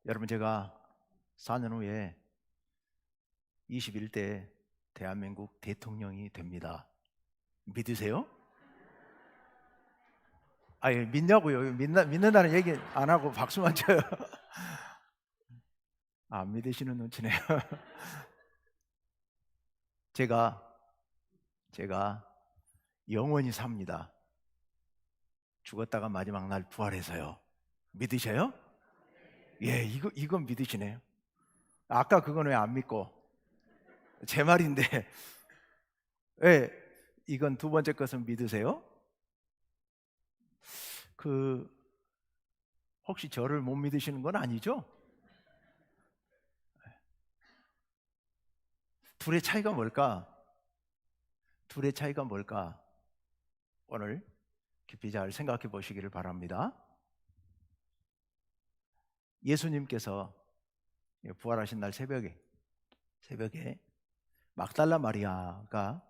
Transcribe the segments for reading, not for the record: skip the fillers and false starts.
여러분, 제가 4년 후에 21대 대한민국 대통령이 됩니다. 믿으세요? 아니, 믿냐고요? 믿는다는 얘기 안 하고 박수만 쳐요. 안 믿으시는 눈치네요. 제가 영원히 삽니다. 죽었다가 마지막 날 부활해서요. 믿으셔요? 예, 이건 믿으시네요. 아까 그건 왜 안 믿고? 제 말인데 왜 이건 두 번째 것은 믿으세요? 그 혹시 저를 못 믿으시는 건 아니죠? 둘의 차이가 뭘까? 둘의 차이가 뭘까? 오늘 깊이 잘 생각해 보시기를 바랍니다. 예수님께서 부활하신 날 새벽에 막달라 마리아가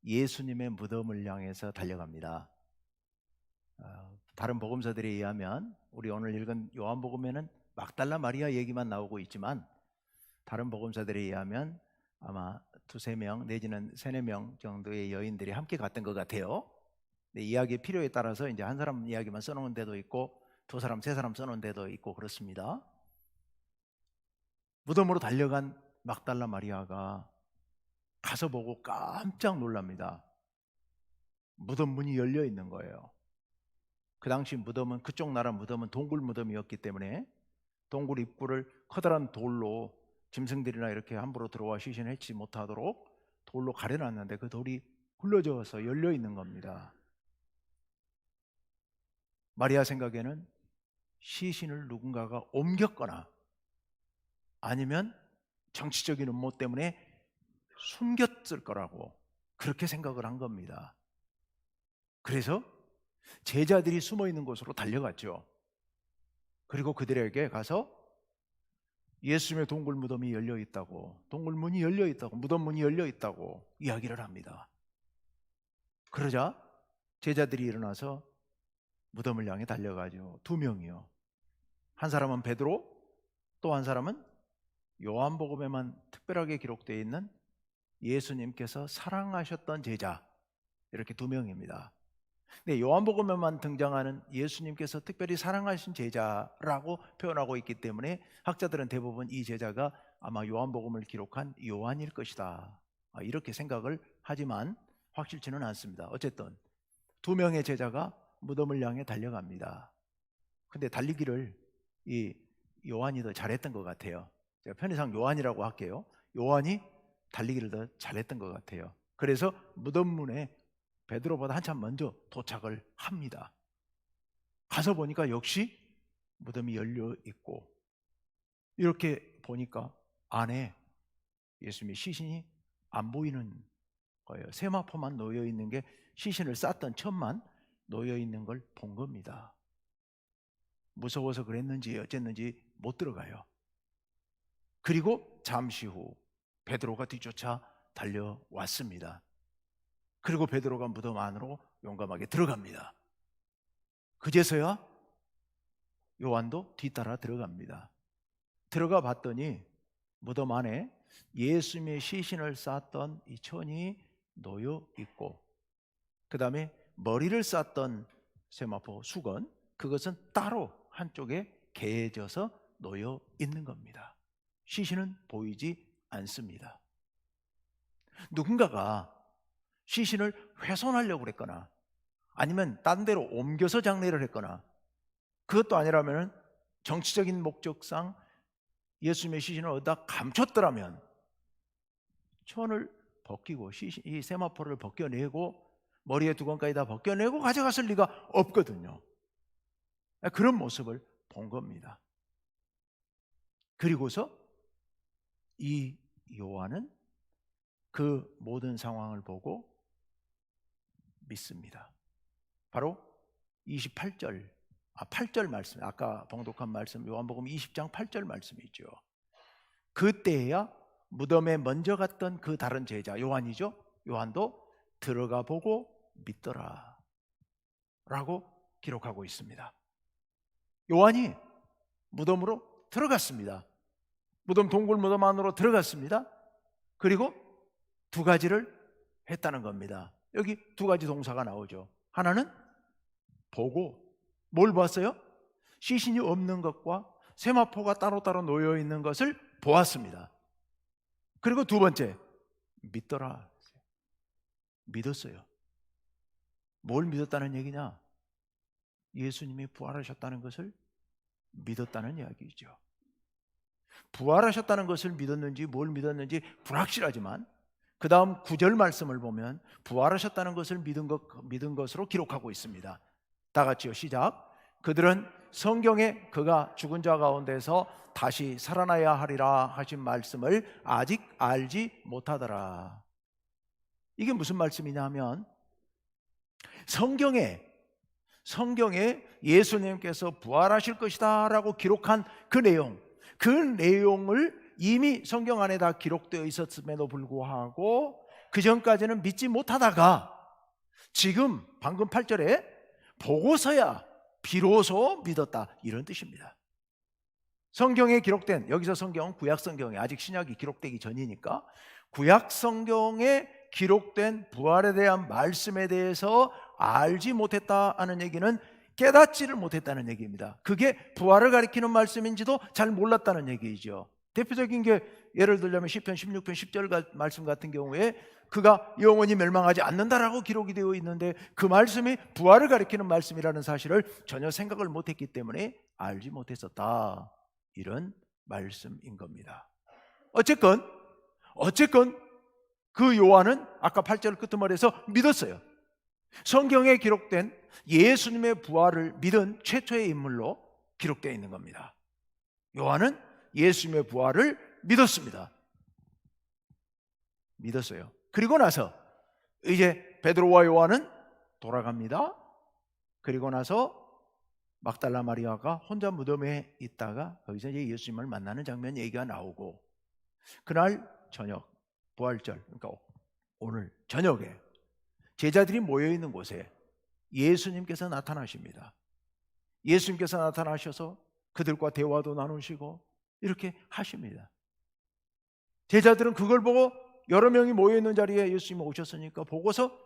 예수님의 무덤을 향해서 달려갑니다. 다른 복음서들에 의하면 우리 오늘 읽은 요한복음에는 막달라 마리아 얘기만 나오고 있지만 다른 복음서들에 의하면 아마 두세 명 내지는 세네 명 정도의 여인들이 함께 갔던 것 같아요. 이야기의 필요에 따라서 이제 한 사람 이야기만 써놓은 데도 있고 두 사람, 세 사람 써놓은 데도 있고 그렇습니다. 무덤으로 달려간 막달라 마리아가 가서 보고 깜짝 놀랍니다. 무덤 문이 열려 있는 거예요. 그 당시 무덤은, 그쪽 나라 무덤은 동굴 무덤이었기 때문에 동굴 입구를 커다란 돌로 짐승들이나 이렇게 함부로 들어와 시신해치 못하도록 돌로 가려놨는데 그 돌이 굴러져서 열려 있는 겁니다. 마리아 생각에는 시신을 누군가가 옮겼거나 아니면 정치적인 음모 때문에 숨겼을 거라고 그렇게 생각을 한 겁니다. 그래서 제자들이 숨어 있는 곳으로 달려갔죠. 그리고 그들에게 가서 예수님의 동굴 무덤이 열려 있다고, 동굴 문이 열려 있다고, 무덤 문이 열려 있다고 이야기를 합니다. 그러자 제자들이 일어나서 무덤을 향해 달려가죠. 두 명이요. 한 사람은 베드로, 또 한 사람은 요한복음에만 특별하게 기록되어 있는 예수님께서 사랑하셨던 제자, 이렇게 두 명입니다. 근데 요한복음에만 등장하는 예수님께서 특별히 사랑하신 제자라고 표현하고 있기 때문에 학자들은 대부분 이 제자가 아마 요한복음을 기록한 요한일 것이다, 이렇게 생각을 하지만 확실치는 않습니다. 어쨌든 두 명의 제자가 무덤을 향해 달려갑니다. 근데 달리기를 이 요한이 더 잘했던 것 같아요. 제가 편의상 요한이라고 할게요. 요한이 달리기를 더 잘했던 것 같아요. 그래서 무덤 문에 베드로보다 한참 먼저 도착을 합니다. 가서 보니까 역시 무덤이 열려 있고, 이렇게 보니까 안에 예수님의 시신이 안 보이는 거예요. 세마포만 놓여 있는 게, 시신을 쌌던 천만 놓여 있는 걸 본 겁니다. 무서워서 그랬는지 어쨌는지 못 들어가요. 그리고 잠시 후 베드로가 뒤쫓아 달려왔습니다. 그리고 베드로가 무덤 안으로 용감하게 들어갑니다. 그제서야 요한도 뒤따라 들어갑니다. 들어가 봤더니 무덤 안에 예수님의 시신을 쌌던 이 천이 놓여 있고, 그 다음에 머리를 쌌던 세마포 수건, 그것은 따로 한쪽에 개져서 놓여 있는 겁니다. 시신은 보이지 않습니다. 누군가가 시신을 훼손하려고 그랬거나 아니면 딴 데로 옮겨서 장례를 했거나, 그것도 아니라면 정치적인 목적상 예수님의 시신을 어디다 감췄더라면 천을 벗기고 이 세마포를 벗겨내고 머리에 두건까지 다 벗겨내고 가져갔을 리가 없거든요. 그런 모습을 본 겁니다. 그리고서 이 요한은 그 모든 상황을 보고 믿습니다. 바로 8절 말씀, 아까 봉독한 말씀, 요한복음 20장 8절 말씀이죠. 그때야 무덤에 먼저 갔던 그 다른 제자 요한이죠. 요한도 들어가 보고 믿더라 라고 기록하고 있습니다. 요한이 무덤으로 들어갔습니다. 무덤, 동굴 무덤 안으로 들어갔습니다. 그리고 두 가지를 했다는 겁니다. 여기 두 가지 동사가 나오죠. 하나는 보고, 뭘 봤어요? 시신이 없는 것과 세마포가 따로따로 놓여 있는 것을 보았습니다. 그리고 두 번째, 믿더라. 믿었어요. 뭘 믿었다는 얘기냐? 예수님이 부활하셨다는 것을 믿었다는 이야기죠. 부활하셨다는 것을 믿었는지 뭘 믿었는지 불확실하지만 그 다음 9절 말씀을 보면 부활하셨다는 것을 믿은 것으로 기록하고 있습니다. 다 같이요, 시작. 그들은 성경에 그가 죽은 자 가운데서 다시 살아나야 하리라 하신 말씀을 아직 알지 못하더라. 이게 무슨 말씀이냐 하면 성경에 예수님께서 부활하실 것이다 라고 기록한 그 내용을 이미 성경 안에 다 기록되어 있었음에도 불구하고 그 전까지는 믿지 못하다가 지금 방금 8절에 보고서야 비로소 믿었다, 이런 뜻입니다. 성경에 기록된, 여기서 성경은 구약 성경에, 아직 신약이 기록되기 전이니까 구약 성경에 기록된 부활에 대한 말씀에 대해서 알지 못했다는 얘기는 깨닫지를 못했다는 얘기입니다. 그게 부활을 가리키는 말씀인지도 잘 몰랐다는 얘기죠. 대표적인 게 예를 들자면 시편 16편 10절 말씀 같은 경우에 그가 영원히 멸망하지 않는다라고 기록이 되어 있는데 그 말씀이 부활을 가리키는 말씀이라는 사실을 전혀 생각을 못했기 때문에 알지 못했었다, 이런 말씀인 겁니다. 어쨌건 그 요한은 아까 8절 끝머리에서 믿었어요. 성경에 기록된 예수님의 부활을 믿은 최초의 인물로 기록되어 있는 겁니다. 요한은 예수님의 부활을 믿었습니다. 믿었어요. 그리고 나서 이제 베드로와 요한은 돌아갑니다. 그리고 나서 막달라 마리아가 혼자 무덤에 있다가 거기서 이제 예수님을 만나는 장면 얘기가 나오고, 그날 저녁, 부활절, 그러니까 오늘 저녁에 제자들이 모여있는 곳에 예수님께서 나타나십니다. 예수님께서 나타나셔서 그들과 대화도 나누시고 이렇게 하십니다. 제자들은 그걸 보고, 여러 명이 모여있는 자리에 예수님이 오셨으니까 보고서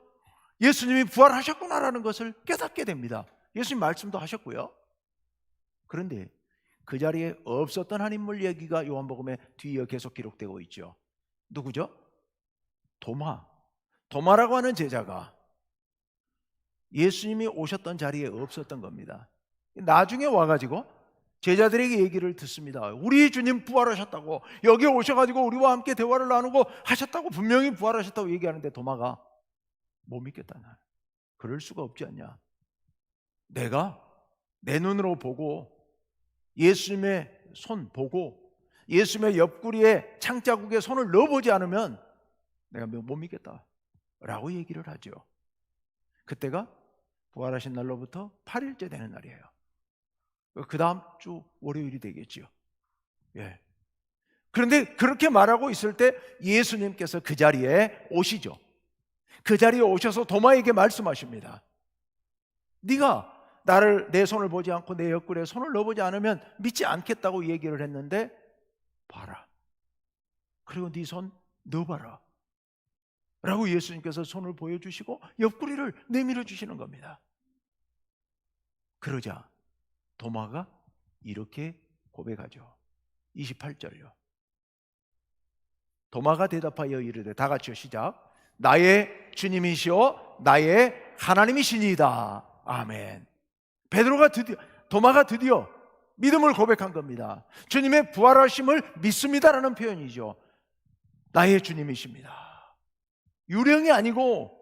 예수님이 부활하셨구나라는 것을 깨닫게 됩니다. 예수님 말씀도 하셨고요. 그런데 그 자리에 없었던 한 인물 얘기가 요한복음에 뒤이어 계속 기록되고 있죠. 누구죠? 도마라고 하는 제자가 예수님이 오셨던 자리에 없었던 겁니다. 나중에 와가지고 제자들에게 얘기를 듣습니다. 우리 주님 부활하셨다고, 여기 오셔가지고 우리와 함께 대화를 나누고 하셨다고, 분명히 부활하셨다고 얘기하는데 도마가 못 믿겠다. 그럴 수가 없지 않냐. 내가 내 눈으로 보고 예수님의 손 보고 예수님의 옆구리에 창자국에 손을 넣어보지 않으면 내가 못 믿겠다 라고 얘기를 하죠. 그때가 부활하신 날로부터 8일째 되는 날이에요. 그 다음 주 월요일이 되겠죠. 예. 그런데 그렇게 말하고 있을 때 예수님께서 그 자리에 오시죠. 그 자리에 오셔서 도마에게 말씀하십니다. 네가 나를, 내 손을 보지 않고 내 옆구리에 손을 넣어보지 않으면 믿지 않겠다고 얘기를 했는데 봐라, 그리고 네 손 넣어봐라 라고 예수님께서 손을 보여주시고 옆구리를 내밀어 주시는 겁니다. 그러자 도마가 이렇게 고백하죠. 28절요. 도마가 대답하여 이르되, 다 같이요, 시작. 나의 주님이시오 나의 하나님이시니이다. 아멘. 도마가 드디어 믿음을 고백한 겁니다. 주님의 부활하심을 믿습니다라는 표현이죠. 나의 주님이십니다. 유령이 아니고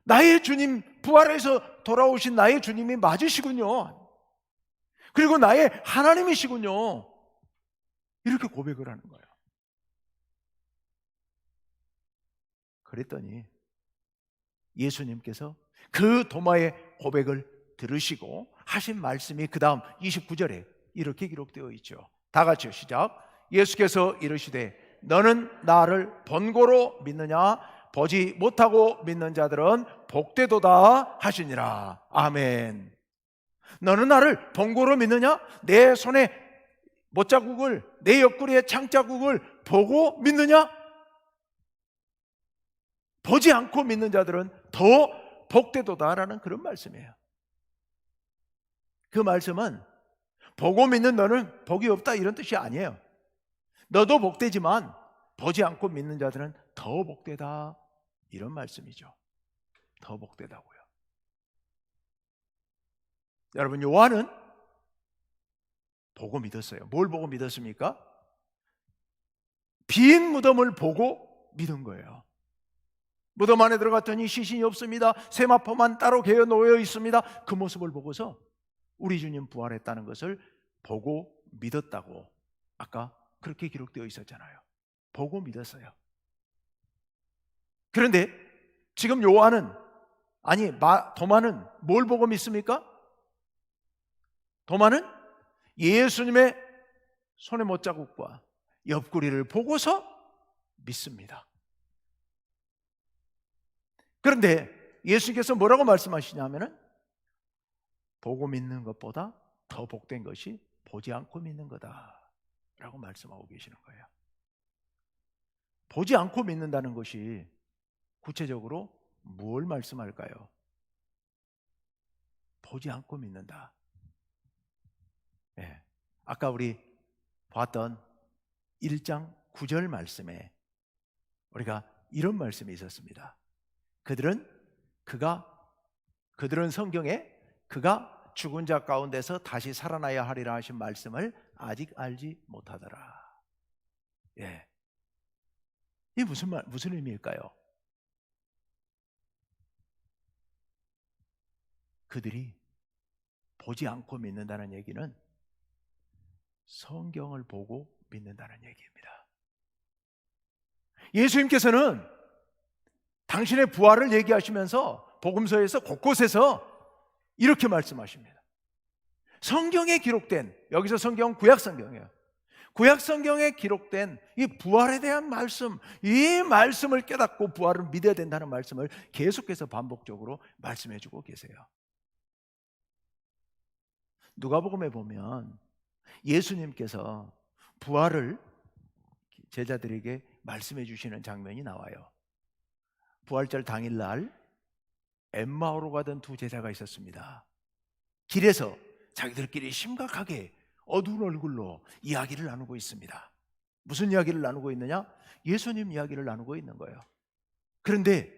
나의 주님, 부활해서 돌아오신 나의 주님이 맞으시군요. 그리고 나의 하나님이시군요. 이렇게 고백을 하는 거예요. 그랬더니 예수님께서 그 도마의 고백을 들으시고 하신 말씀이 그 다음 29절에 이렇게 기록되어 있죠. 다 같이요, 시작. 예수께서 이르시되 너는 나를 본고로 믿느냐? 보지 못하고 믿는 자들은 복되도다 하시니라. 아멘. 너는 나를 본고로 믿느냐? 내 손에 못자국을, 내 옆구리의 창자국을 보고 믿느냐? 보지 않고 믿는 자들은 더 복되도다라는 그런 말씀이에요. 그 말씀은 보고 믿는 너는 복이 없다 이런 뜻이 아니에요. 너도 복되지만 보지 않고 믿는 자들은 더 복되다 이런 말씀이죠. 더 복되다고요. 여러분, 요한은 보고 믿었어요. 뭘 보고 믿었습니까? 빈 무덤을 보고 믿은 거예요. 무덤 안에 들어갔더니 시신이 없습니다. 세마포만 따로 개어 놓여 있습니다. 그 모습을 보고서 우리 주님 부활했다는 것을 보고 믿었다고 아까 그렇게 기록되어 있었잖아요. 보고 믿었어요. 그런데 지금 요한은, 아니 도마는 뭘 보고 믿습니까? 도마는 예수님의 손의 못자국과 옆구리를 보고서 믿습니다. 그런데 예수님께서 뭐라고 말씀하시냐면은 보고 믿는 것보다 더 복된 것이 보지 않고 믿는 거다 라고 말씀하고 계시는 거예요. 보지 않고 믿는다는 것이 구체적으로 뭘 말씀할까요? 보지 않고 믿는다. 네. 아까 우리 봤던 1장 9절 말씀에 우리가 이런 말씀이 있었습니다. 그들은 성경에 그가 죽은 자 가운데서 다시 살아나야 하리라 하신 말씀을 아직 알지 못하더라. 예. 이게 무슨 의미일까요? 그들이 보지 않고 믿는다는 얘기는 성경을 보고 믿는다는 얘기입니다. 예수님께서는 당신의 부활을 얘기하시면서 복음서에서 곳곳에서 이렇게 말씀하십니다. 성경에 기록된, 여기서 성경은 구약 성경이에요. 구약 성경에 기록된 이 부활에 대한 말씀, 이 말씀을 깨닫고 부활을 믿어야 된다는 말씀을 계속해서 반복적으로 말씀해 주고 계세요. 누가복음에 보면 예수님께서 부활을 제자들에게 말씀해 주시는 장면이 나와요. 부활절 당일날 엠마오로 가던 두 제자가 있었습니다. 길에서 자기들끼리 심각하게 어두운 얼굴로 이야기를 나누고 있습니다. 무슨 이야기를 나누고 있느냐? 예수님 이야기를 나누고 있는 거예요. 그런데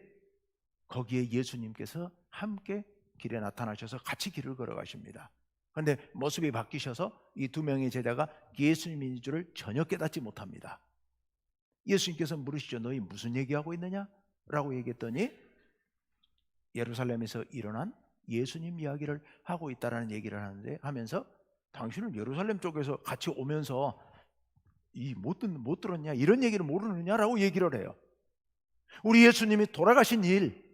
거기에 예수님께서 함께 길에 나타나셔서 같이 길을 걸어가십니다. 그런데 모습이 바뀌셔서 이 두 명의 제자가 예수님인 줄을 전혀 깨닫지 못합니다. 예수님께서 물으시죠. 너희 무슨 얘기하고 있느냐? 라고 얘기했더니 예루살렘에서 일어난 예수님 이야기를 하고 있다라는 얘기를 하면서 당신은 예루살렘 쪽에서 같이 오면서 못 들었냐? 이런 얘기를 모르느냐라고 얘기를 해요. 우리 예수님이 돌아가신 일,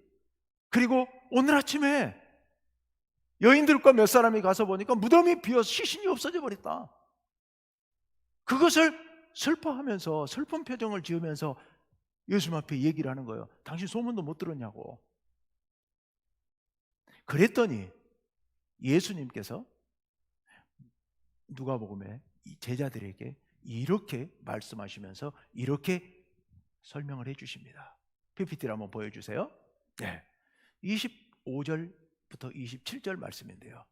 그리고 오늘 아침에 여인들과 몇 사람이 가서 보니까 무덤이 비어서 시신이 없어져 버렸다. 그것을 슬퍼하면서 슬픈 표정을 지으면서 예수님 앞에 얘기를 하는 거예요. 당신 소문도 못 들었냐고. 그랬더니 예수님께서 누가복음에 제자들에게 이렇게 말씀하시면서 이렇게 설명을 해 주십니다. PPT를 한번 보여주세요. 네. 25절부터 27절 말씀인데요.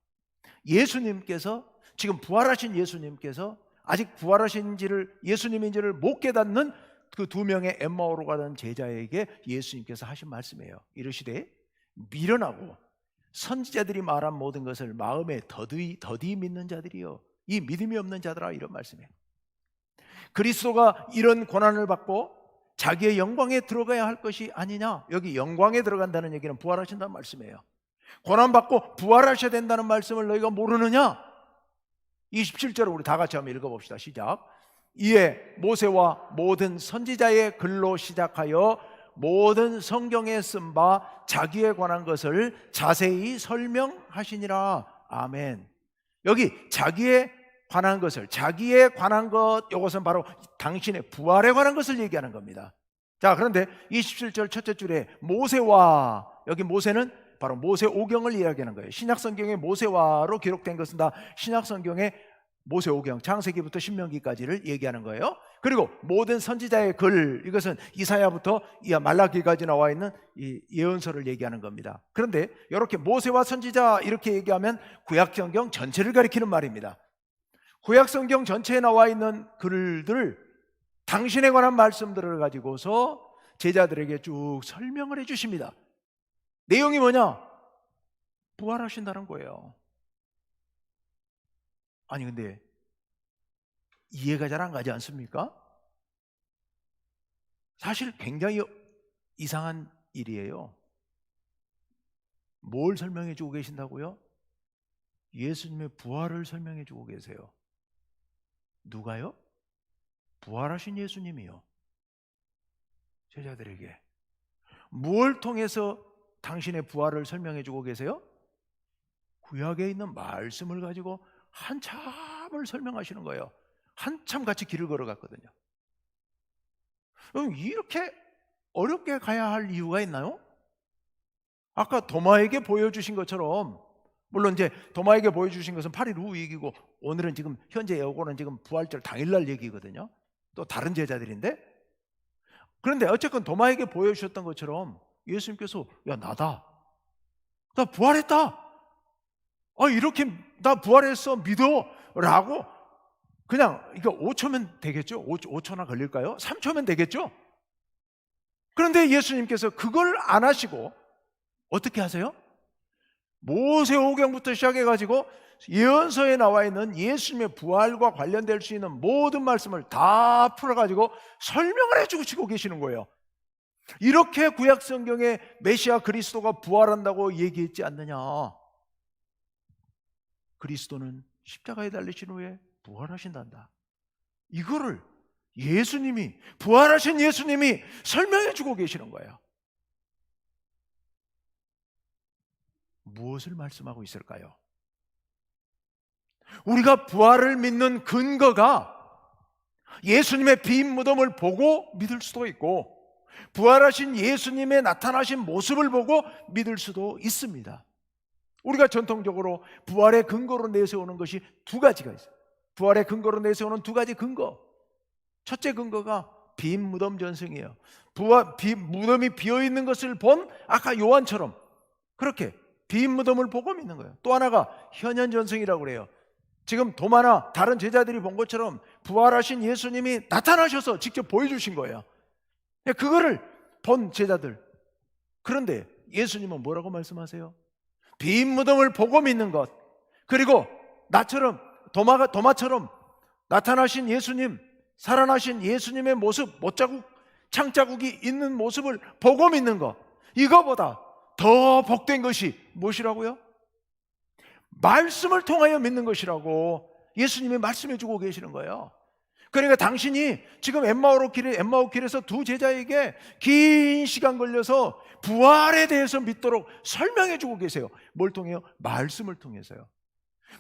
예수님께서, 지금 부활하신 예수님께서 아직 부활하신지를, 예수님인지를 못 깨닫는 그 두 명의 엠마오로 가던 제자에게 예수님께서 하신 말씀이에요. 이르시되 미련하고 선지자들이 말한 모든 것을 마음에 더디 믿는 자들이요, 이 믿음이 없는 자들아, 이런 말씀이에요. 그리스도가 이런 고난을 받고 자기의 영광에 들어가야 할 것이 아니냐. 여기 영광에 들어간다는 얘기는 부활하신다는 말씀이에요. 고난받고 부활하셔야 된다는 말씀을 너희가 모르느냐? 27절을 우리 다 같이 한번 읽어봅시다. 시작. 이에 모세와 모든 선지자의 글로 시작하여 모든 성경에 쓴 바 자기에 관한 것을 자세히 설명하시니라. 아멘. 여기 자기에 관한 것을, 자기에 관한 것, 이것은 바로 당신의 부활에 관한 것을 얘기하는 겁니다. 자, 그런데 27절 첫째 줄에 모세와, 여기 모세는 바로 모세 오경을 이야기하는 거예요. 신약성경에 모세와로 기록된 것은 다 신약성경의 모세오경, 창세기부터 신명기까지를 얘기하는 거예요. 그리고 모든 선지자의 글, 이것은 이사야부터 말라기까지 나와 있는 이 예언서를 얘기하는 겁니다. 그런데 이렇게 모세와 선지자 이렇게 얘기하면 구약성경 전체를 가리키는 말입니다. 구약성경 전체에 나와 있는 글들, 당신에 관한 말씀들을 가지고서 제자들에게 쭉 설명을 해 주십니다. 내용이 뭐냐? 부활하신다는 거예요. 아니 근데 이해가 잘 안 가지 않습니까? 사실 굉장히 이상한 일이에요. 뭘 설명해 주고 계신다고요? 예수님의 부활을 설명해 주고 계세요. 누가요? 부활하신 예수님이요. 제자들에게 무엇을 통해서 당신의 부활을 설명해 주고 계세요? 구약에 있는 말씀을 가지고 한참을 설명하시는 거예요. 한참 같이 길을 걸어갔거든요. 그럼 이렇게 어렵게 가야 할 이유가 있나요? 아까 도마에게 보여주신 것처럼, 물론 이제 도마에게 보여주신 것은 8일 후 얘기고, 오늘은 지금 현재 예고는 지금 부활절 당일날 얘기거든요. 또 다른 제자들인데, 그런데 어쨌건 도마에게 보여주셨던 것처럼 예수님께서 야 나다, 나 부활했다, 이렇게 나 부활했어 믿어 라고 그냥 이거 5초면 되겠죠? 5초나 걸릴까요? 3초면 되겠죠? 그런데 예수님께서 그걸 안 하시고 어떻게 하세요? 모세오경부터 시작해가지고 예언서에 나와 있는 예수님의 부활과 관련될 수 있는 모든 말씀을 다 풀어가지고 설명을 해주시고 계시는 거예요. 이렇게 구약성경에 메시아 그리스도가 부활한다고 얘기했지 않느냐. 그리스도는 십자가에 달리신 후에 부활하신단다. 이거를 예수님이, 부활하신 예수님이 설명해 주고 계시는 거예요. 무엇을 말씀하고 있을까요? 우리가 부활을 믿는 근거가 예수님의 빈 무덤을 보고 믿을 수도 있고, 부활하신 예수님의 나타나신 모습을 보고 믿을 수도 있습니다. 우리가 전통적으로 부활의 근거로 내세우는 것이 두 가지가 있어요. 부활의 근거로 내세우는 두 가지 근거. 첫째 근거가 빈 무덤 전승이에요. 무덤이 비어있는 것을 본 아까 요한처럼 그렇게 빈 무덤을 보고 믿는 거예요. 또 하나가 현현 전승이라고 그래요. 지금 도마나 다른 제자들이 본 것처럼 부활하신 예수님이 나타나셔서 직접 보여주신 거예요. 그거를 본 제자들. 그런데 예수님은 뭐라고 말씀하세요? 빈 무덤을 보고 믿는 것, 그리고 나처럼 도마처럼 나타나신 예수님, 살아나신 예수님의 모습, 못자국, 창자국이 있는 모습을 보고 믿는 것, 이거보다 더 복된 것이 무엇이라고요? 말씀을 통하여 믿는 것이라고 예수님이 말씀해 주고 계시는 거예요. 그러니까 당신이 지금 엠마오 길에서 두 제자에게 긴 시간 걸려서 부활에 대해서 믿도록 설명해 주고 계세요. 뭘 통해요? 말씀을 통해서요.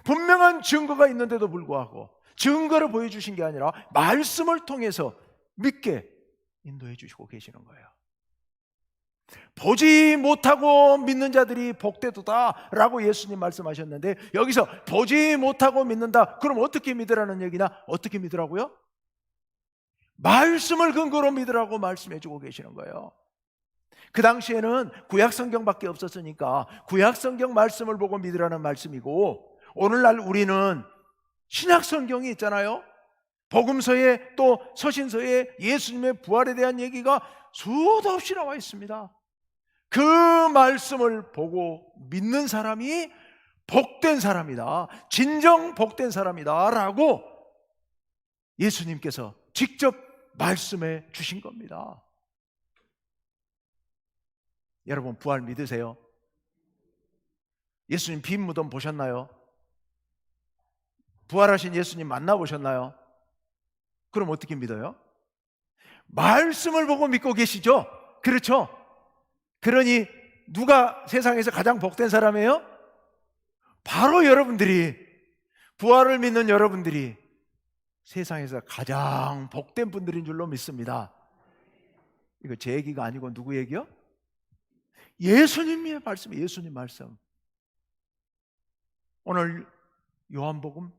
분명한 증거가 있는데도 불구하고 증거를 보여주신 게 아니라 말씀을 통해서 믿게 인도해 주시고 계시는 거예요. 보지 못하고 믿는 자들이 복되도다라고 예수님 말씀하셨는데, 여기서 보지 못하고 믿는다, 그럼 어떻게 믿으라는 얘기냐? 어떻게 믿으라고요? 말씀을 근거로 믿으라고 말씀해 주고 계시는 거예요. 그 당시에는 구약성경밖에 없었으니까 구약성경 말씀을 보고 믿으라는 말씀이고, 오늘날 우리는 신약성경이 있잖아요. 복음서에 또 서신서에 예수님의 부활에 대한 얘기가 수도 없이 나와 있습니다. 그 말씀을 보고 믿는 사람이 복된 사람이다, 진정 복된 사람이다 라고 예수님께서 직접 말씀해 주신 겁니다. 여러분 부활 믿으세요? 예수님 빈 무덤 보셨나요? 부활하신 예수님 만나보셨나요? 그럼 어떻게 믿어요? 말씀을 보고 믿고 계시죠? 그렇죠? 그러니 누가 세상에서 가장 복된 사람이에요? 바로 여러분들이, 부활을 믿는 여러분들이 세상에서 가장 복된 분들인 줄로 믿습니다. 이거 제 얘기가 아니고 누구 얘기요? 예수님의 말씀, 예수님 말씀. 오늘 요한복음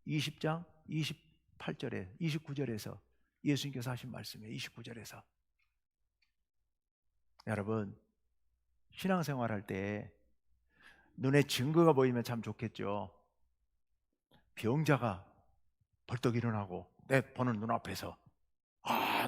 20장 28절에 29절에서 예수님께서 하신 말씀이에요. 29절에서. 여러분, 신앙생활 할 때 눈에 증거가 보이면 참 좋겠죠. 병자가 벌떡 일어나고 내 보는 눈앞에서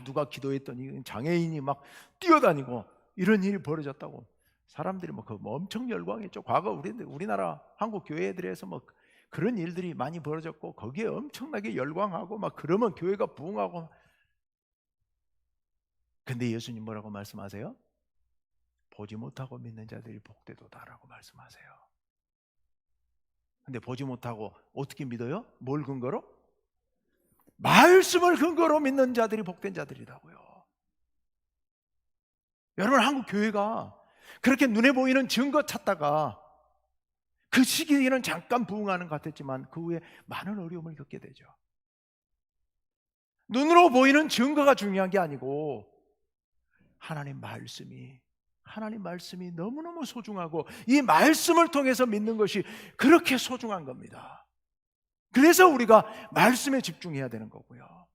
누가 기도했더니 장애인이 막 뛰어다니고 이런 일이 벌어졌다고 사람들이 엄청 열광했죠. 과거 우리나라 한국 교회들에서 그런 일들이 많이 벌어졌고 거기에 엄청나게 열광하고 그러면 교회가 부흥하고. 근데 예수님 뭐라고 말씀하세요? 보지 못하고 믿는 자들이 복되도다라고 말씀하세요. 근데 보지 못하고 어떻게 믿어요? 뭘 근거로? 말씀을 근거로 믿는 자들이 복된 자들이라고요. 여러분, 한국 교회가 그렇게 눈에 보이는 증거 찾다가 그 시기에는 잠깐 부흥하는 것 같았지만 그 후에 많은 어려움을 겪게 되죠. 눈으로 보이는 증거가 중요한 게 아니고 하나님 말씀이 너무너무 소중하고 이 말씀을 통해서 믿는 것이 그렇게 소중한 겁니다. 그래서 우리가 말씀에 집중해야 되는 거고요.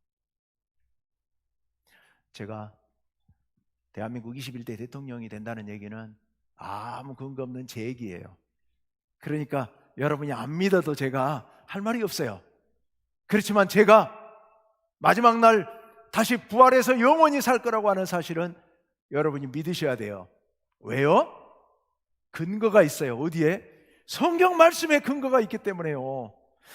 제가 대한민국 21대 대통령이 된다는 얘기는 아무 근거 없는 제 얘기예요. 그러니까 여러분이 안 믿어도 제가 할 말이 없어요. 그렇지만 제가 마지막 날 다시 부활해서 영원히 살 거라고 하는 사실은 여러분이 믿으셔야 돼요. 왜요? 근거가 있어요. 어디에? 성경 말씀에 근거가 있기 때문에요.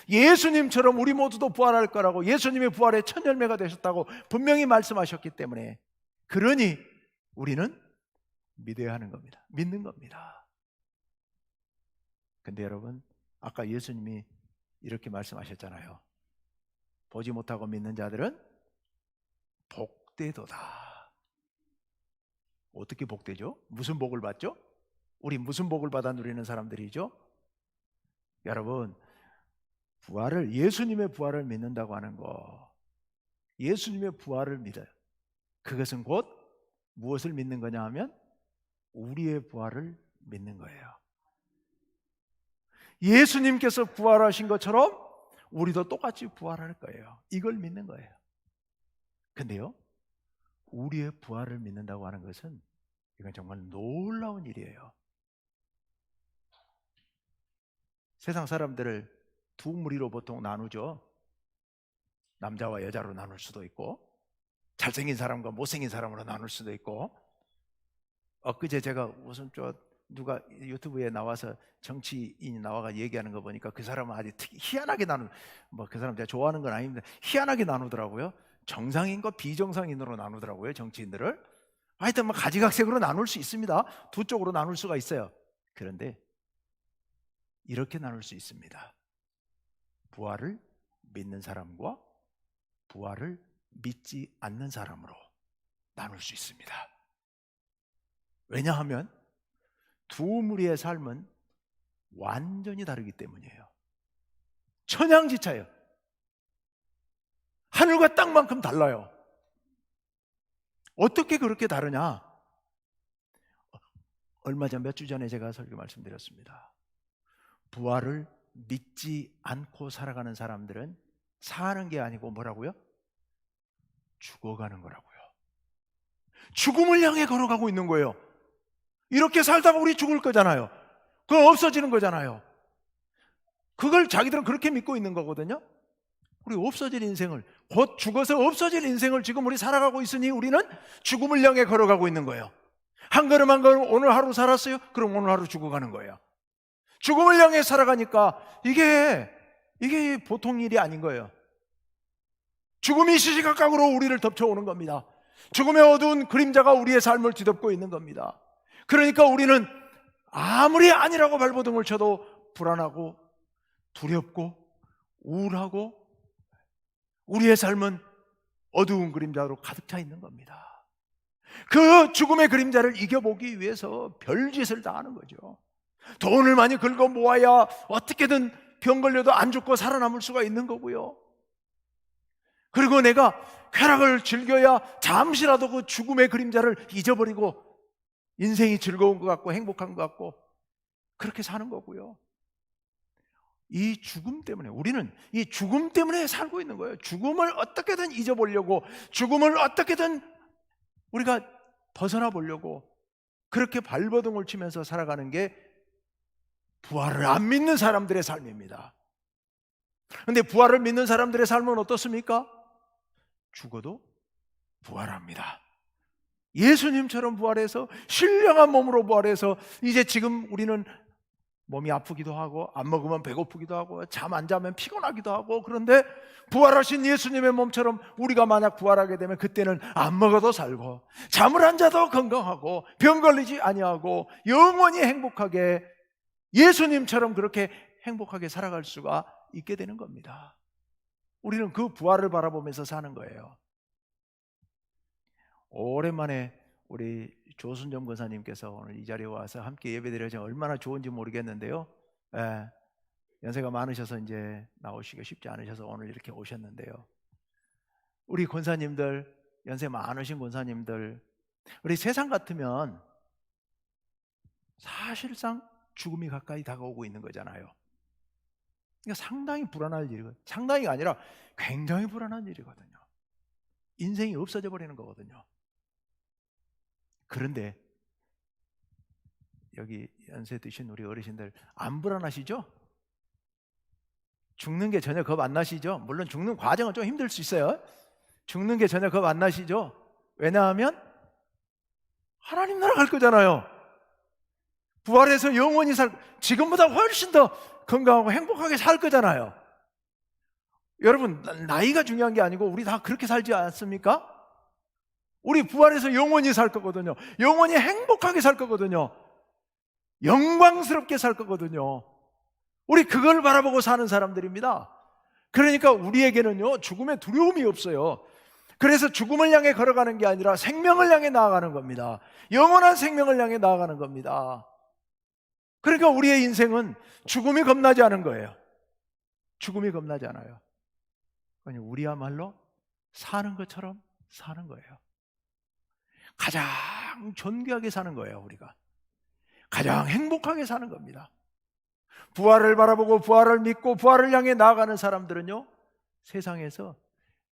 예수님처럼 우리 모두도 부활할 거라고, 예수님의 부활에 첫 열매가 되셨다고 분명히 말씀하셨기 때문에, 그러니 우리는 믿어야 하는 겁니다. 믿는 겁니다. 근데 여러분, 아까 예수님이 이렇게 말씀하셨잖아요. 보지 못하고 믿는 자들은 복되도다. 어떻게 복되죠? 무슨 복을 받죠? 우리 무슨 복을 받아 누리는 사람들이죠? 여러분, 예수님의 부활을 믿는다고 하는 거, 예수님의 부활을 믿어요. 그것은 곧 무엇을 믿는 거냐 하면 우리의 부활을 믿는 거예요. 예수님께서 부활하신 것처럼 우리도 똑같이 부활할 거예요. 이걸 믿는 거예요. 근데요, 우리의 부활을 믿는다고 하는 것은 이건 정말 놀라운 일이에요. 세상 사람들을 두 무리로 보통 나누죠. 남자와 여자로 나눌 수도 있고, 잘생긴 사람과 못생긴 사람으로 나눌 수도 있고. 엊그제 제가 무슨 누가 유튜브에 나와서 정치인이 나와가 얘기하는 거 보니까 그 사람은 아주 희한하게 그 사람 제가 좋아하는 건 아닌데 희한하게 나누더라고요. 정상인과 비정상인으로 나누더라고요, 정치인들을. 하여튼 가지각색으로 나눌 수 있습니다. 두 쪽으로 나눌 수가 있어요. 그런데 이렇게 나눌 수 있습니다. 부활을 믿는 사람과 부활을 믿지 않는 사람으로 나눌 수 있습니다. 왜냐하면 두 무리의 삶은 완전히 다르기 때문이에요. 천양지차예요. 하늘과 땅만큼 달라요. 어떻게 그렇게 다르냐? 얼마 전 몇 주 전에 제가 설교 말씀드렸습니다. 부활을 믿지 않고 살아가는 사람들은 사는 게 아니고 뭐라고요? 죽어가는 거라고요. 죽음을 향해 걸어가고 있는 거예요. 이렇게 살다가 우리 죽을 거잖아요. 그건 없어지는 거잖아요. 그걸 자기들은 그렇게 믿고 있는 거거든요. 우리 없어질 인생을, 곧 죽어서 없어질 인생을 지금 우리 살아가고 있으니 우리는 죽음을 향해 걸어가고 있는 거예요. 한 걸음 한 걸음 오늘 하루 살았어요? 그럼 오늘 하루 죽어가는 거예요. 죽음을 향해 살아가니까 이게 보통 일이 아닌 거예요. 죽음이 시시각각으로 우리를 덮쳐오는 겁니다. 죽음의 어두운 그림자가 우리의 삶을 뒤덮고 있는 겁니다. 그러니까 우리는 아무리 아니라고 발버둥을 쳐도 불안하고 두렵고 우울하고 우리의 삶은 어두운 그림자로 가득 차 있는 겁니다. 그 죽음의 그림자를 이겨보기 위해서 별짓을 다 하는 거죠. 돈을 많이 긁어 모아야 어떻게든 병 걸려도 안 죽고 살아남을 수가 있는 거고요. 그리고 내가 쾌락을 즐겨야 잠시라도 그 죽음의 그림자를 잊어버리고 인생이 즐거운 것 같고 행복한 것 같고 그렇게 사는 거고요. 이 죽음 때문에, 우리는 이 죽음 때문에 살고 있는 거예요. 죽음을 어떻게든 잊어보려고, 죽음을 어떻게든 우리가 벗어나 보려고 그렇게 발버둥을 치면서 살아가는 게 부활을 안 믿는 사람들의 삶입니다. 그런데 부활을 믿는 사람들의 삶은 어떻습니까? 죽어도 부활합니다. 예수님처럼 부활해서 신령한 몸으로 부활해서 이제 지금 우리는 몸이 아프기도 하고 안 먹으면 배고프기도 하고 잠 안 자면 피곤하기도 하고, 그런데 부활하신 예수님의 몸처럼 우리가 만약 부활하게 되면 그때는 안 먹어도 살고 잠을 안 자도 건강하고 병 걸리지 아니하고 영원히 행복하게 예수님처럼 그렇게 행복하게 살아갈 수가 있게 되는 겁니다. 우리는 그 부활을 바라보면서 사는 거예요. 오랜만에 우리 조순정 권사님께서 오늘 이 자리에 와서 함께 예배드려서 얼마나 좋은지 모르겠는데요. 연세가 많으셔서 이제 나오시기가 쉽지 않으셔서 오늘 이렇게 오셨는데요. 우리 권사님들, 연세 많으신 권사님들, 우리 세상 같으면 사실상 죽음이 가까이 다가오고 있는 거잖아요. 그러니까 상당히 불안할 일이거든요. 상당히가 아니라 굉장히 불안한 일이거든요. 인생이 없어져 버리는 거거든요. 그런데 여기 연세 드신 우리 어르신들 안 불안하시죠? 죽는 게 전혀 겁 안 나시죠? 물론 죽는 과정은 좀 힘들 수 있어요. 죽는 게 전혀 겁 안 나시죠? 왜냐하면 하나님 나라 갈 거잖아요. 부활해서 영원히 지금보다 훨씬 더 건강하고 행복하게 살 거잖아요. 여러분, 나이가 중요한 게 아니고 우리 다 그렇게 살지 않습니까? 우리 부활해서 영원히 살 거거든요. 영원히 행복하게 살 거거든요. 영광스럽게 살 거거든요. 우리 그걸 바라보고 사는 사람들입니다. 그러니까 우리에게는요, 죽음의 두려움이 없어요. 그래서 죽음을 향해 걸어가는 게 아니라 생명을 향해 나아가는 겁니다. 영원한 생명을 향해 나아가는 겁니다. 그러니까 우리의 인생은 죽음이 겁나지 않은 거예요. 죽음이 겁나지 않아요. 그냥 우리야말로 사는 것처럼 사는 거예요. 가장 존귀하게 사는 거예요. 우리가 가장 행복하게 사는 겁니다. 부활을 바라보고 부활을 믿고 부활을 향해 나아가는 사람들은요, 세상에서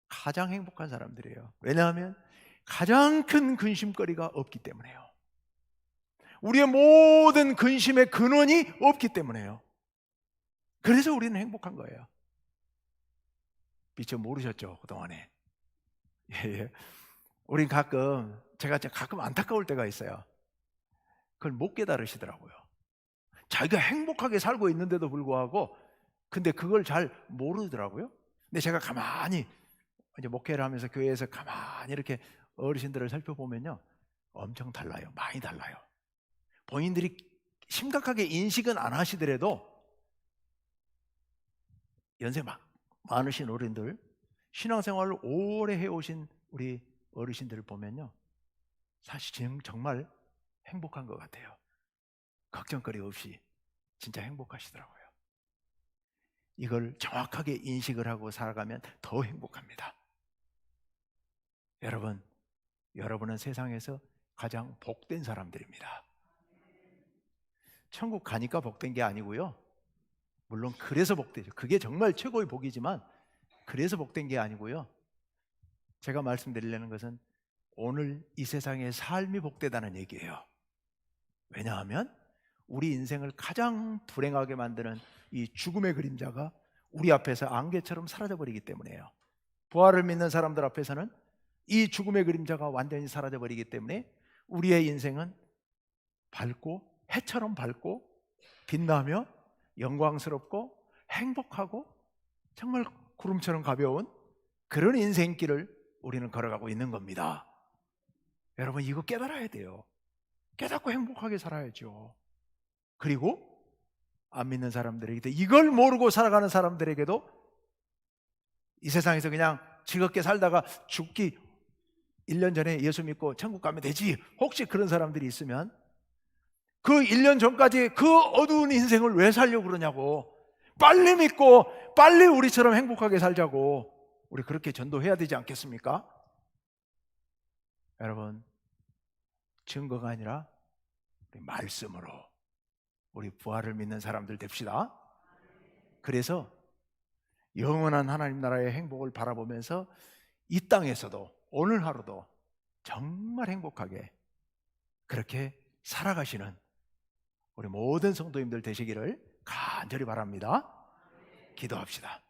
가장 행복한 사람들이에요. 왜냐하면 가장 큰 근심거리가 없기 때문에요. 우리의 모든 근심의 근원이 없기 때문에요. 그래서 우리는 행복한 거예요. 미처 모르셨죠, 그동안에. 예. 우린 제가 가끔 안타까울 때가 있어요. 그걸 못 깨달으시더라고요. 자기가 행복하게 살고 있는데도 불구하고 근데 그걸 잘 모르더라고요. 근데 제가 가만히 이제 목회를 하면서 교회에서 가만히 이렇게 어르신들을 살펴보면요, 엄청 달라요. 많이 달라요. 본인들이 심각하게 인식은 안 하시더라도 연세 많으신 어른들, 신앙생활을 오래 해오신 우리 어르신들을 보면요, 사실 정말 행복한 것 같아요. 걱정거리 없이 진짜 행복하시더라고요. 이걸 정확하게 인식을 하고 살아가면 더 행복합니다. 여러분은 세상에서 가장 복된 사람들입니다. 천국 가니까 복된 게 아니고요, 물론 그래서 복되죠. 그게 정말 최고의 복이지만 그래서 복된 게 아니고요, 제가 말씀드리려는 것은 오늘 이 세상의 삶이 복되다는 얘기예요. 왜냐하면 우리 인생을 가장 불행하게 만드는 이 죽음의 그림자가 우리 앞에서 안개처럼 사라져버리기 때문에요. 부활을 믿는 사람들 앞에서는 이 죽음의 그림자가 완전히 사라져버리기 때문에 우리의 인생은 밝고 해처럼 밝고 빛나며 영광스럽고 행복하고 정말 구름처럼 가벼운 그런 인생길을 우리는 걸어가고 있는 겁니다. 여러분, 이거 깨달아야 돼요. 깨닫고 행복하게 살아야죠. 그리고 안 믿는 사람들에게도, 이걸 모르고 살아가는 사람들에게도 이 세상에서 그냥 즐겁게 살다가 죽기 1년 전에 예수 믿고 천국 가면 되지, 혹시 그런 사람들이 있으면 그 1년 전까지 그 어두운 인생을 왜 살려고 그러냐고, 빨리 믿고 빨리 우리처럼 행복하게 살자고 우리 그렇게 전도해야 되지 않겠습니까? 여러분, 증거가 아니라 우리 말씀으로 우리 부활을 믿는 사람들 됩시다. 그래서 영원한 하나님 나라의 행복을 바라보면서 이 땅에서도 오늘 하루도 정말 행복하게 그렇게 살아가시는 우리 모든 성도님들 되시기를 간절히 바랍니다. 기도합시다.